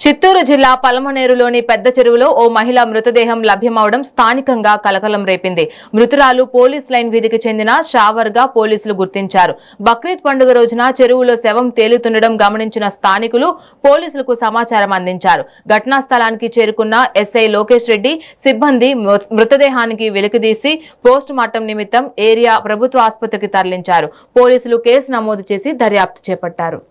చిత్తూరు జిల్లా పలమనేరులోని పెద్ద చెరువులో ఓ మహిళ మృతదేహం లభ్యమవడం స్థానికంగా కలకలం రేపింది. మృతురాలు పోలీస్ లైన్ వీధికి చెందిన షావర్ గా పోలీసులు గుర్తించారు. బక్రీద్ పండుగ రోజున చెరువులో శవం తేలుతుండడం గమనించిన స్థానికులు పోలీసులకు సమాచారం అందించారు. ఘటనా స్థలానికి చేరుకున్న ఎస్ఐ లోకేష్ రెడ్డి సిబ్బంది మృతదేహానికి వెలికితీసి పోస్ట్ మార్టం నిమిత్తం ఏరియా ప్రభుత్వ ఆసుపత్రికి తరలించారు. పోలీసులు కేసు నమోదు చేసి దర్యాప్తు చేపట్టారు.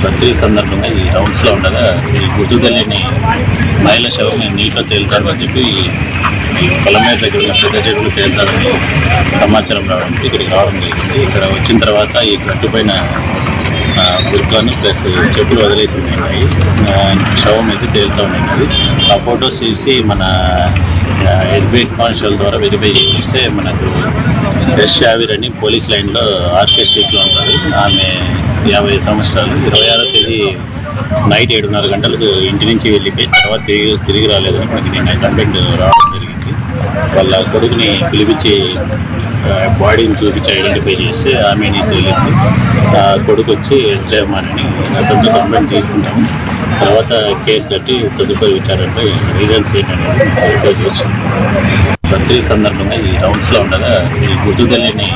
బక్రీద్ సందర్భంగా ఈ రౌండ్స్లో ఉండగా ఈ గుర్తు తెలియని మహిళ శవం నీటిలో తేలుతారని చెప్పి ఈ పొలమేర దగ్గర ఉన్న పెద్ద చెరువులు తేలుతారని సమాచారం రావడం ఇక్కడికి రావడం జరిగింది. ఇక్కడ వచ్చిన తర్వాత ఈ గట్టుపైన బుర్కాను ప్లస్ చెప్పులు వదిలేసి ఉన్నాయి. శవం అయితే తేలుతూ ఉన్నాయి. ఆ ఫొటోస్ తీసి మన ఎస్బీఐ కానిస్టేబుల్ ద్వారా వెరిఫై చేస్తే మనకు ఎస్ షావీర్ అని పోలీస్ లైన్లో ఆర్కే స్ట్రీట్లో ఉంటుంది. ఆమె 50 సంవత్సరాలు. 26వ తేదీ నైట్ 7:30 గంటలకు ఇంటి నుంచి వెళ్ళిపోయి తర్వాత తిరిగి రాలేదని మనకి నేను కంప్లైంట్ రావడం జరిగింది. వాళ్ళ కొడుకుని పిలిపించి బాడీని చూపించి ఐడెంటిఫై చేస్తే ఆమెని తెలియదు. కొడుకు వచ్చి ఎస్ రెహమాన్ అని అతనితో కంప్లైంట్ తీసుకుంటాము. తర్వాత కేసు కట్టి తదుపరి విచారణపై రీజన్స్ ఏంటనేది వెరిఫై చేస్తాం. బక్రీద్ సందర్భంగా ఈ రౌండ్స్లో ఉండగా ఈ గుర్తు తెలియని